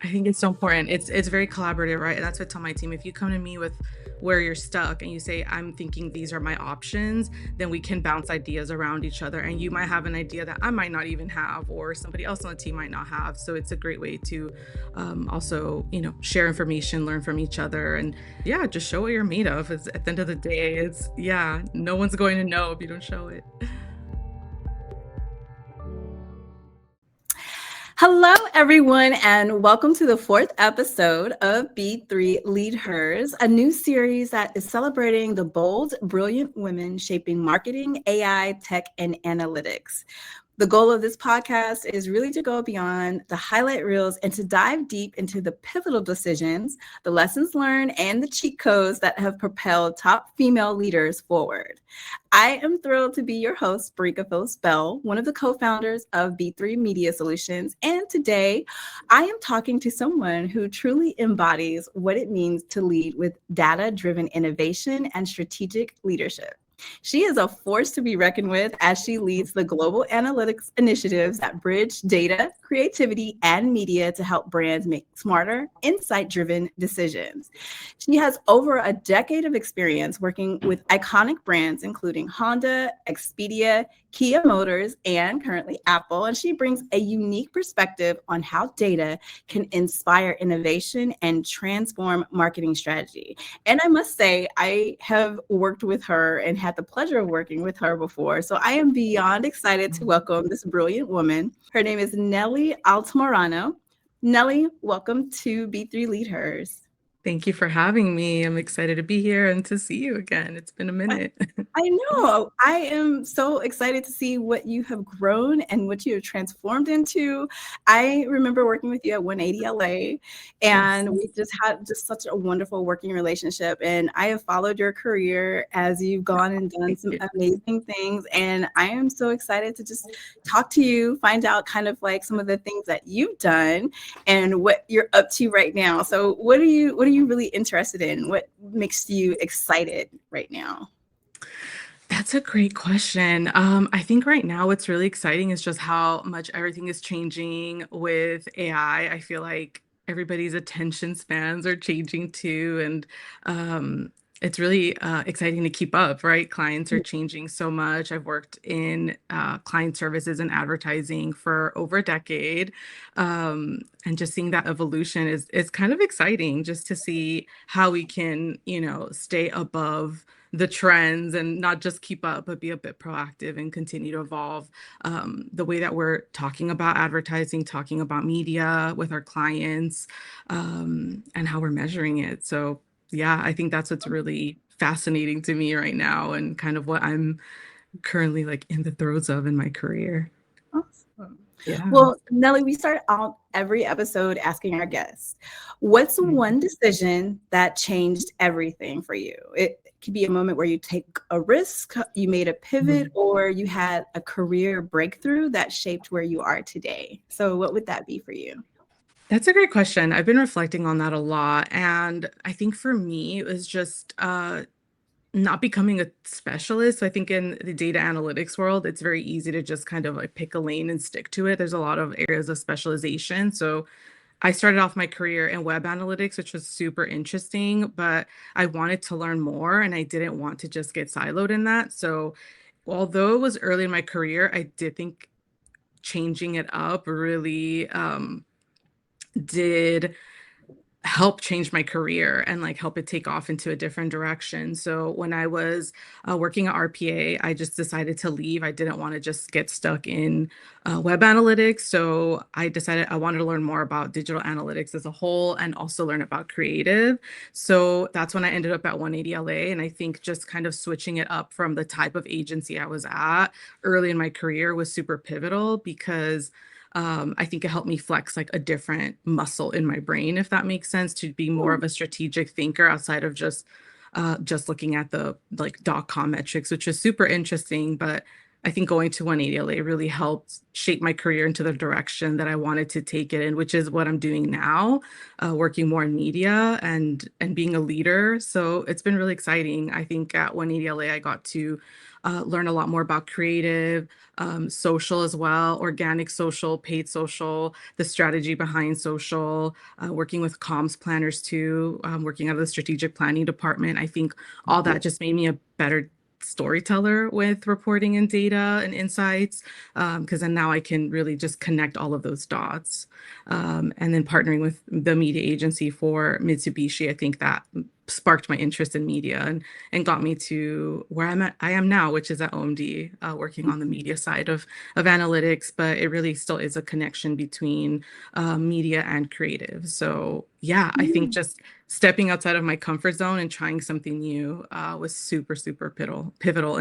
I think it's so important. It's very collaborative, right? That's what I tell my team. If you come to me with where you're stuck and you say, I'm thinking these are my options, then we can bounce ideas around each other. And you might have an idea that I might not even have, or somebody else on the team might not have. So it's a great way to also, share information, learn from each other, and yeah, just show what you're made of. It's, at the end of the day, no one's going to know if you don't show it. Hello, everyone, and welcome to the fourth episode of B3 Lead Hers, a new series that is celebrating the bold, brilliant women shaping marketing, AI, tech, and analytics. The goal of this podcast is really to go beyond the highlight reels and to dive deep into the pivotal decisions, the lessons learned, and the cheat codes that have propelled top female leaders forward. I am thrilled to be your host, Barika Phillips Bell, one of the co-founders of B3 Media Solutions. And today, I am talking to someone who truly embodies what it means to lead with data-driven innovation and strategic leadership. She is a force to be reckoned with as she leads the global analytics initiatives that bridge data, creativity, and media to help brands make smarter, insight-driven decisions. She has over a decade of experience working with iconic brands, including Honda, Expedia, Kia Motors, and currently Apple. And she brings a unique perspective on how data can inspire innovation and transform marketing strategy. And I must say, I have worked with her and had the pleasure of working with her before. So I am beyond excited to welcome this brilliant woman. Her name is Nelly Altamirano. Nelly, welcome to B3 Lead Hers. Thank you for having me. I'm excited to be here and to see you again. It's been a minute. I know. I am so excited to see what you have grown and what you have transformed into. I remember working with you at 180 LA, and Yes. we just had just such a wonderful working relationship. And I have followed your career as you've gone and done Thank some you. amazing things. And I am so excited to just talk to you, find out kind of like some of the things that you've done and what you're up to right now. So what are you really interested in? What makes you excited right now? That's a great question. I think right now what's really exciting is just how much everything is changing with AI. I feel like everybody's attention spans are changing too, and it's really exciting to keep up, right? Clients are changing so much. I've worked in client services and advertising for over a decade, and just seeing that evolution is kind of exciting just to see how we can, stay above the trends and not just keep up, but be a bit proactive and continue to evolve the way that we're talking about advertising, talking about media with our clients, and how we're measuring it. So, yeah, I think that's what's really fascinating to me right now and kind of what I'm currently like in the throes of in my career. Awesome. Yeah. Well, Nelly, we start out every episode asking our guests, what's one decision that changed everything for you? It could be a moment where you take a risk, you made a pivot, Mhm. or you had a career breakthrough that shaped where you are today. So what would that be for you? That's a great question. I've been reflecting on that a lot. And I think for me, it was just not becoming a specialist. So I think in the data analytics world, it's very easy to just kind of like pick a lane and stick to it. There's a lot of areas of specialization. So I started off my career in web analytics, which was super interesting, but I wanted to learn more and I didn't want to just get siloed in that. So although it was early in my career, I did think changing it up really did help change my career and like help it take off into a different direction. So when I was working at RPA, I just decided to leave. I didn't want to just get stuck in web analytics. So I decided I wanted to learn more about digital analytics as a whole and also learn about creative. So that's when I ended up at 180 LA. And I think just kind of switching it up from the type of agency I was at early in my career was super pivotal because I think it helped me flex like a different muscle in my brain, if that makes sense, to be more of a strategic thinker outside of just looking at the like .com metrics, which is super interesting. But I think going to 180LA really helped shape my career into the direction that I wanted to take it in, which is what I'm doing now, working more in media and being a leader. So it's been really exciting. I think at 180LA, I got to learn a lot more about creative, social as well, organic social, paid social, the strategy behind social, working with comms planners too, working out of the strategic planning department. I think all that just made me a better storyteller with reporting and data and insights, because then now I can really just connect all of those dots. And then partnering with the media agency for Mitsubishi, I think that sparked my interest in media and got me to where I am now, which is at OMD, working on the media side of analytics. But it really still is a connection between media and creative. So yeah, I think just stepping outside of my comfort zone and trying something new was super, super pivotal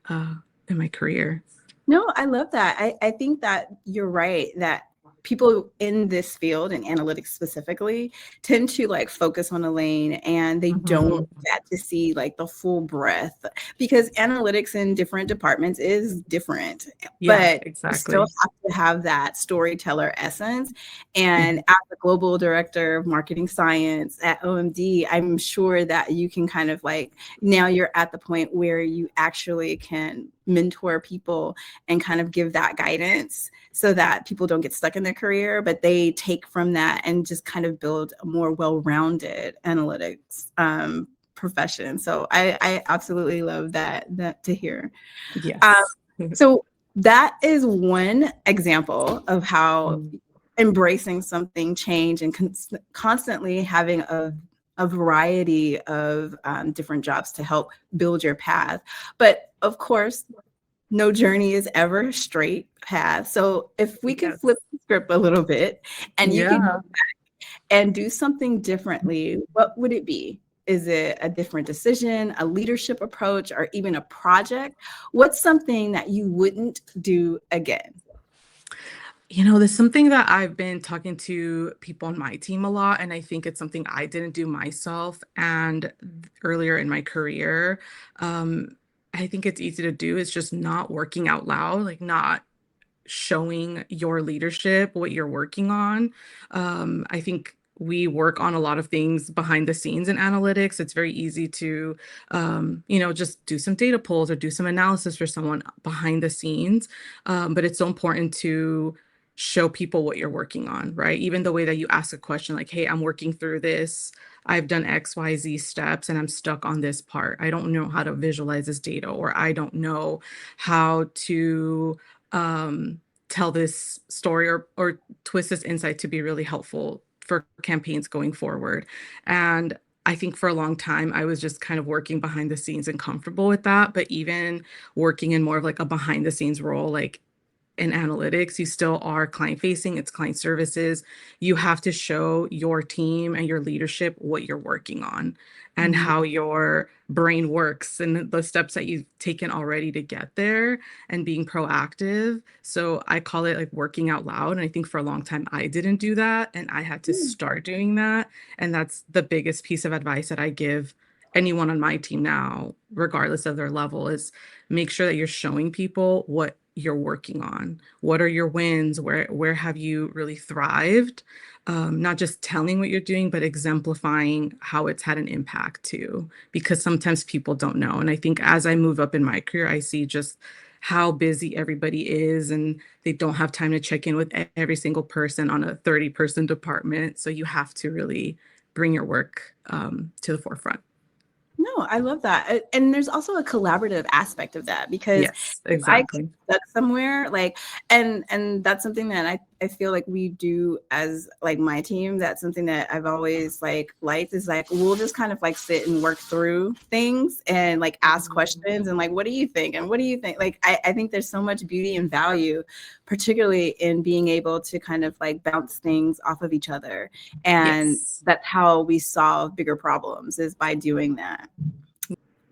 uh, in my career. No, I love that. I think that you're right that people in this field and analytics specifically tend to like focus on a lane and they don't Mhm. get to see like the full breadth because analytics in different departments is different, Yeah, but you still exactly. have to have that storyteller essence. And Mhm. as the global director of marketing science at OMD, I'm sure that you can kind of like now you're at the point where you actually can mentor people and kind of give that guidance so that people don't get stuck in their career, but they take from that and just kind of build a more well-rounded analytics profession. So I absolutely love that to hear. Um, Yes. so that is one example of how Mhm. embracing something change and constantly having a variety of different jobs to help build your path. But of course, no journey is ever a straight path. So if we could flip Yes. the script a little bit and you could Yeah. and do something differently, what would it be? Is it a different decision, a leadership approach, or even a project? What's something that you wouldn't do again? There's something that I've been talking to people on my team a lot, and I think it's something I didn't do myself and earlier in my career. Um, I think it's easy to do. It's just not working out loud, like not showing your leadership what you're working on. I think we work on a lot of things behind the scenes in analytics. It's very easy to, just do some data polls or do some analysis for someone behind the scenes. But it's so important to show people what you're working on, right? Even the way that you ask a question like, hey, I'm working through this. I've done XYZ steps and I'm stuck on this part. I don't know how to visualize this data, or I don't know how to um, tell this story or twist this insight to be really helpful for campaigns going forward. And I think for a long time, I was just kind of working behind the scenes and comfortable with that. But even working in more of like a behind the scenes role, like in analytics, you still are client facing, it's client services. You have to show your team and your leadership what you're working on and Mhm. how your brain works and the steps that you've taken already to get there and being proactive. So I call it like working out loud. And I think for a long time, I didn't do that. And I had to start doing that. And that's the biggest piece of advice that I give anyone on my team now, regardless of their level, is make sure that you're showing people what you're working on. What are your wins? Where have you really thrived? Not just telling what you're doing, but exemplifying how it's had an impact too, because sometimes people don't know. And I think as I move up in my career, I see just how busy everybody is and they don't have time to check in with every single person on a 30-person department. So you have to really bring your work to the forefront. No, I love that. And there's also a collaborative aspect of that because Yes, if I get exactly. stuck somewhere, like, and that's something that I feel like we do as like my team. That's something that I've always like liked is like we'll just kind of like sit and work through things and like ask Mhm. questions and like, what do you think? And what do you think? Like, I think there's so much beauty and value, particularly in being able to kind of like bounce things off of each other. And Yes. that's how we solve bigger problems is by doing that.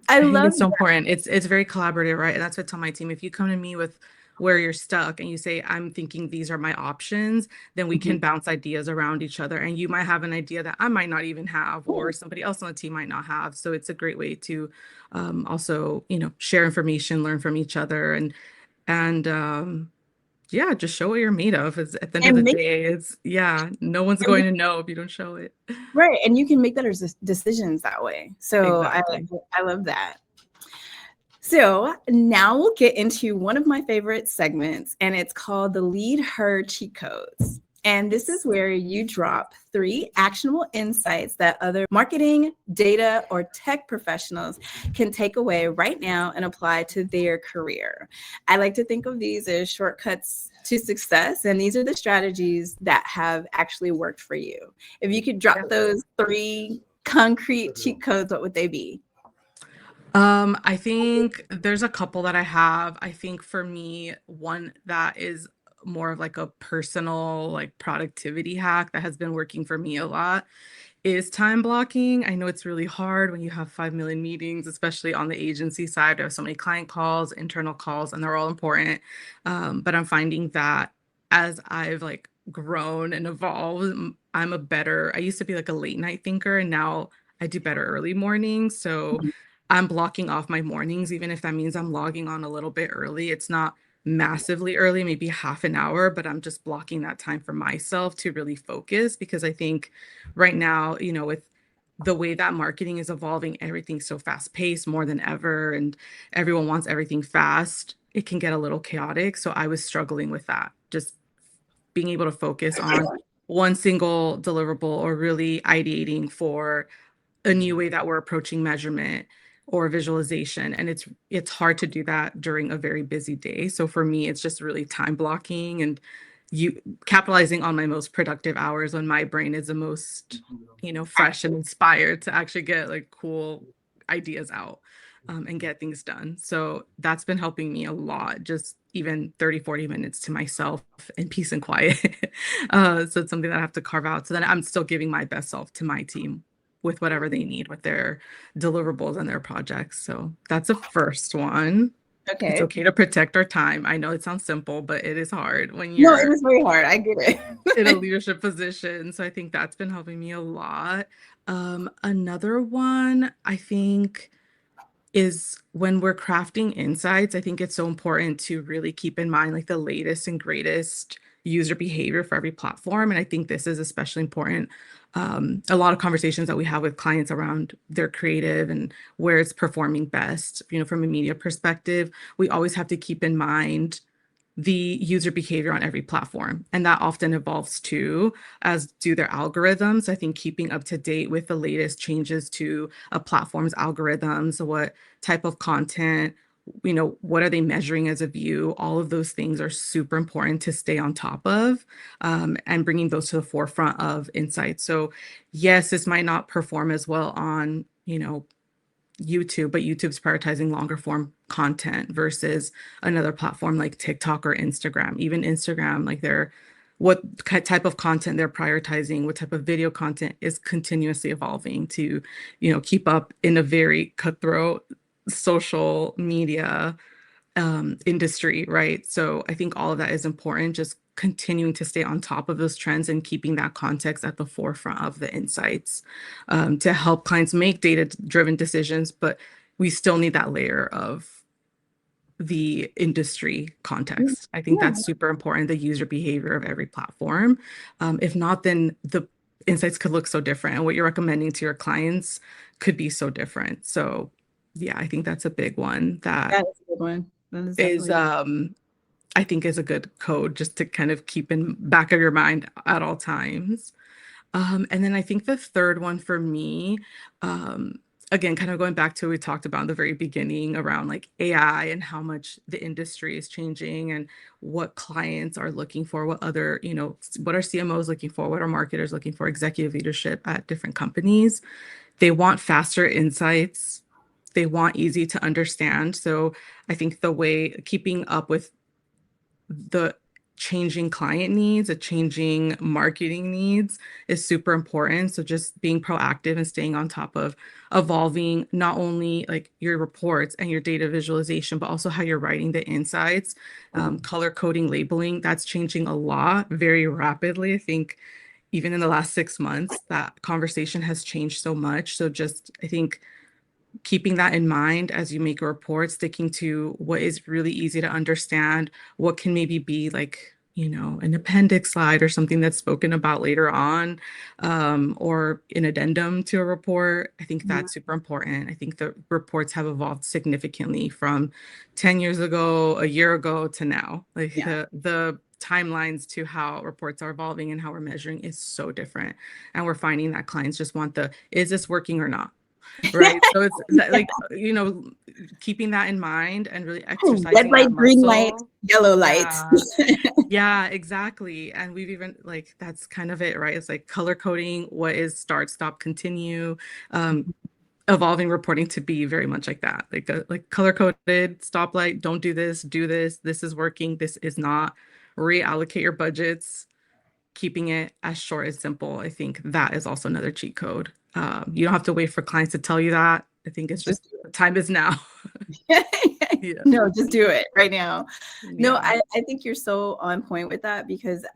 I I think love it's so important. It's very collaborative, right? And that's what I tell my team. If you come to me with where you're stuck and you say, I'm thinking these are my options, then we can Mhm. bounce ideas around each other. And you might have an idea that I might not even have, or Cool. somebody else on the team might not have. So it's a great way to also, share information, learn from each other, and yeah, just show what you're made of. It's, at the end of the And make day, yeah, no one's and going to know if you don't show it. right, and you can make better decisions that way. So Exactly. I love that. So now we'll get into one of my favorite segments, and it's called the Lead Her Cheat Codes. And this is where you drop 3 actionable insights that other marketing, data, or tech professionals can take away right now and apply to their career. I like to think of these as shortcuts to success, and these are the strategies that have actually worked for you. If you could drop those 3 concrete cheat codes, what would they be? I think there's a couple that I have. I think for me, one that is more of like a personal, like productivity hack that has been working for me a lot is time blocking. I know it's really hard when you have 5 million meetings, especially on the agency side. I have so many client calls, internal calls, and they're all important. But I'm finding that as I've like grown and evolved, I used to be like a late night thinker, and now I do better early mornings. So I'm blocking off my mornings, even if that means I'm logging on a little bit early. It's not massively early, maybe half an hour, but I'm just blocking that time for myself to really focus because I think right now, with the way that marketing is evolving, everything's so fast paced more than ever, and everyone wants everything fast. It can get a little chaotic. So I was struggling with that, just being able to focus on one single deliverable or really ideating for a new way that we're approaching measurement or visualization, and it's hard to do that during a very busy day. So for me it's just really time blocking and you capitalizing on my most productive hours when my brain is the most fresh and inspired to actually get like cool ideas out, and get things done. So that's been helping me a lot, just even 30-40 minutes to myself in peace and quiet. So it's something that I have to carve out so that I'm still giving my best self to my team with whatever they need with their deliverables and their projects. So that's a first one. It's Okay. okay to protect our time. I know it sounds simple, but it is hard when No, it you're is very hard. I get in a it. leadership position. So I think that's been helping me a lot. Another one I think is when we're crafting insights, I think it's so important to really keep in mind like the latest and greatest user behavior for every platform. And I think this is especially important. A lot of conversations that we have with clients around their creative and where it's performing best, from a media perspective, we always have to keep in mind the user behavior on every platform. And that often evolves too, as do their algorithms. I think keeping up to date with the latest changes to a platform's algorithms, what type of content, what are they measuring as a view? All of those things are super important to stay on top of, and bringing those to the forefront of insights. So, yes, this might not perform as well on, YouTube, but YouTube's prioritizing longer form content versus another platform like TikTok or Instagram. Even Instagram, like what type of content they're prioritizing, what type of video content is continuously evolving to, keep up in a very cutthroat social media industry, right? So I think all of that is important, just continuing to stay on top of those trends and keeping that context at the forefront of the insights, to help clients make data-driven decisions, but we still need that layer of the industry context. I think Yeah, that's super important, the user behavior of every platform. If not, then the insights could look so different, and what you're recommending to your clients could be so different. So yeah, I think that's a big one that that is a good one. That is is definitely I think is a good code just to kind of keep in back of your mind at all times. And then I think the third one for me, um, again, kind of going back to what we talked about in the very beginning around like AI and how much the industry is changing and what clients are looking for, what are CMOs looking for, what are marketers looking for, executive leadership at different companies. They want faster insights. They want easy to understand. So I think the way keeping up with the changing client needs, a changing marketing needs is super important. So just being proactive and staying on top of evolving not only like your reports and your data visualization, but also how you're writing the insights, color coding, labeling, that's changing a lot very rapidly. I think even in the last 6 months, that conversation has changed so much. So just, I think keeping that in mind as you make a report, sticking to what is really easy to understand, what can maybe be like, an appendix slide or something that's spoken about later on, or an addendum to a report. I think Mhm. that's super important. I think the reports have evolved significantly from 10 years ago, a year ago to now. Like Yeah. the timelines to how reports are evolving and how we're measuring is so different. And we're finding that clients just want is this working or not? Right. So it's that, like, keeping that in mind and really Red exercising that light, green light, muscle. yellow lights. Yeah. Yeah, exactly. And we've even like that's kind of it, right? It's like color coding, what is start, stop, continue, um, evolving reporting to be very much like that. Like color coded, stoplight, don't do this is working, this is not. Reallocate your budgets, keeping it as short as simple. I think that is also another cheat code. You don't have to wait for clients to tell you that. I think it's just Just the time is now. Yeah. no, just do it right now. No, Yeah. I think you're so on point with that because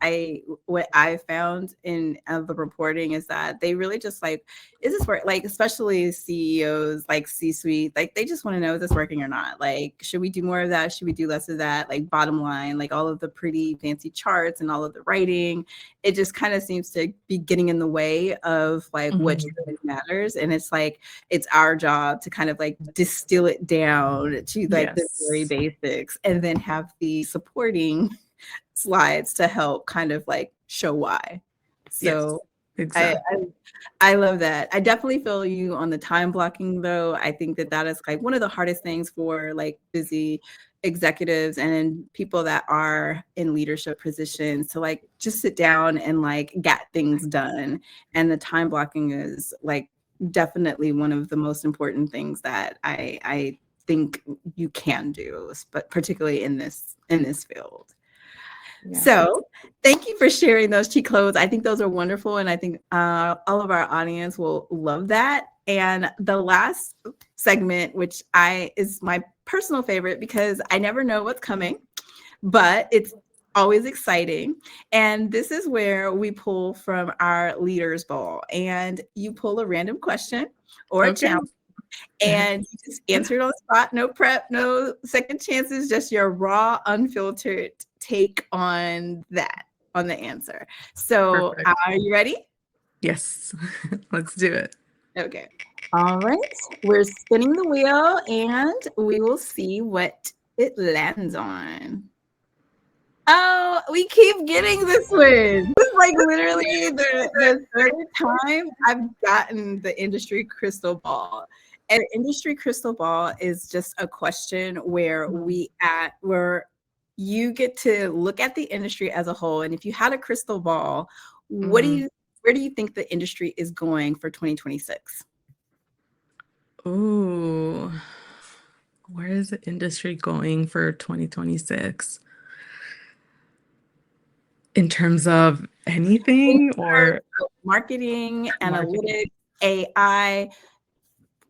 what I found in the reporting is that they really just like, is this work? Like, especially CEOs, like C-suite, like they just want to know is this working or not? Like, should we do more of that? Should we do less of that? Like, bottom line, like all of the pretty fancy charts and all of the writing, it just kind of seems to be getting in the way of like what Mhm. truly matters. And it's like, it's our job to kind of like distill it down to like the very Yes. basics and then have the supporting slides to help kind of like show why. Yes. So I, Exactly. I love that. I definitely feel you on the time blocking though. I think that that is like one of the hardest things for like busy executives and people that are in leadership positions to like just sit down and like get things done. And the time blocking is like definitely one of the most important things that I think you can do, but particularly in this field. Yeah. So thank you for sharing those cheat codes. I think those are wonderful. And I think all of our audience will love that. And the last segment, which is my personal favorite because I never know what's coming, but it's always exciting. And this is where we pull from our leaders ball and you pull a random question or a Okay. challenge and you just answer it on the spot, no prep, no second chances, just your raw, unfiltered take on that, on the answer. So, Perfect. are you ready? Yes. Let's do it. Okay. All right. We're spinning the wheel and we will see what it lands on. Oh, we keep getting this one. This is like literally the third time I've gotten the industry crystal ball. And industry crystal ball is just a question where you get to look at the industry as a whole. And if you had a crystal ball, Mhm. where do you think the industry is going for 2026? Ooh. Where is the industry going for 2026? In terms of In anything terms or of marketing, marketing? analytics, AI,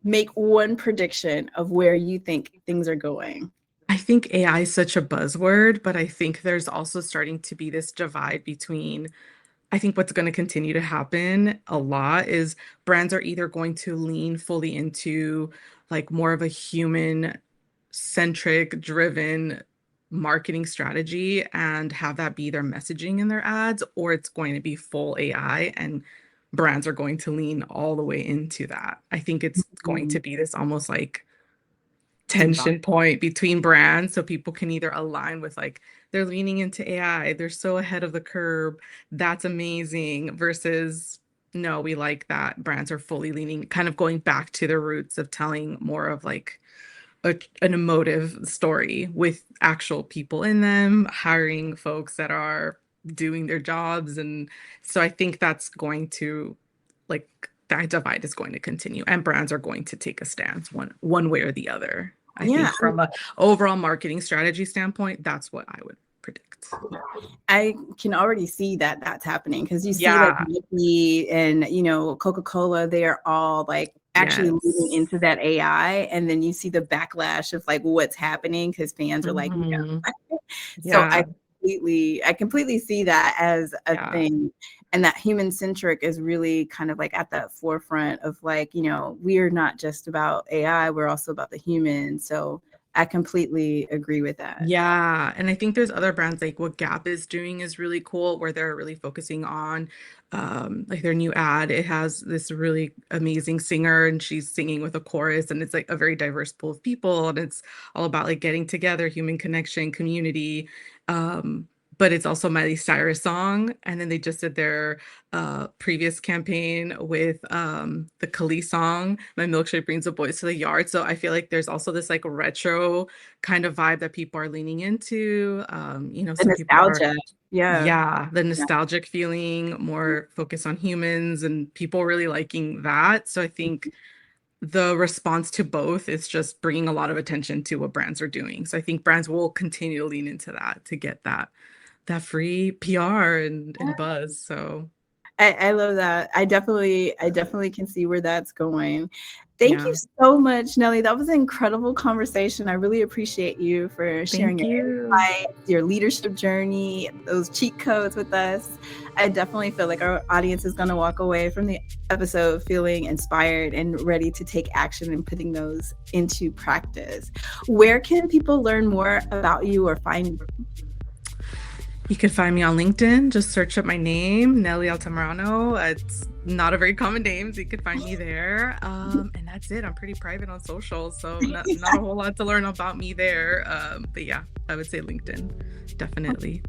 make one prediction of where you think things are going. I think AI is such a buzzword, but I think there's also starting to be this divide between I think what's going to continue to happen a lot is brands are either going to lean fully into like more of a human centric driven marketing strategy and have that be their messaging in their ads, or it's going to be full AI and brands are going to lean all the way into that. I think it's going Mm, to be this almost like divide. tension point between brands so people can either align with like they're leaning into AI, they're so ahead of the curve, that's amazing versus no, we like that brands are fully leaning kind of going back to their roots of telling more of like an emotive story with actual people in them, hiring folks that are doing their jobs. And so I think that's going to like that divide is going to continue and brands are going to take a stance one way or the other. I Yeah, think from a overall marketing strategy standpoint, that's what I would predict. I can already see that that's happening because you see like Yeah. Nike and, Coca-Cola, they are all like actually leaning Yes. into that AI. And then you see the backlash of like what's happening because fans are like, Hmm. no. So Yeah. I completely see that as a Yeah. thing. And that human centric is really kind of like at the forefront of like, we're not just about AI, we're also about the human. So I completely agree with that. Yeah, and I think there's other brands like what Gap is doing is really cool, where they're really focusing on like their new ad. It has this really amazing singer and she's singing with a chorus, and it's like a very diverse pool of people, and it's all about like getting together, human connection, community. Um, but it's also Miley Cyrus song, and then they just did their previous campaign with the Khalees song, My Milkshake Brings the Boys to the Yard. So I feel like there's also this like retro kind of vibe that people are leaning into. The Some people are, nostalgia. Yeah. yeah, the Yeah. nostalgic feeling, more focus on humans, and people really liking that. So I think the response to both is just bringing a lot of attention to what brands are doing. So I think brands will continue to lean into that to get that free PR and buzz. So I love that. I definitely can see where that's going. Thank you yeah, so much, Nelly. That was an incredible conversation. I really appreciate you for sharing thank your you. insights, your leadership journey, those cheat codes with us. I definitely feel like our audience is going to walk away from the episode feeling inspired and ready to take action and putting those into practice. Where can people learn more about you or find you? You could find me on LinkedIn. Just search up my name, Nelly Altamirano. It's not a very common name, so you could find me there. And that's it. I'm pretty private on social, so not a whole lot to learn about me there. But yeah, I would say LinkedIn, definitely.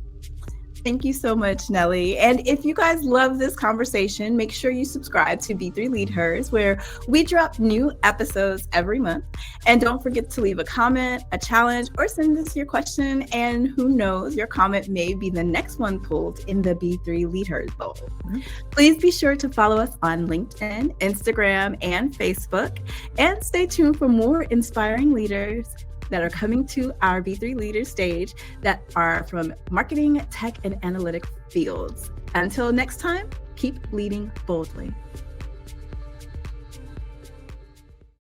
Thank you so much, Nelly. And if you guys love this conversation, make sure you subscribe to B3 Lead Hers, where we drop new episodes every month. And don't forget to leave a comment, a challenge, or send us your question. And who knows, your comment may be the next one pulled in the B3 Lead Hers Bowl. Mhm. Please be sure to follow us on LinkedIn, Instagram, and Facebook. And stay tuned for more inspiring leaders that are coming to our B3 Leaders stage that are from marketing, tech, and analytic fields. Until next time, keep leading boldly.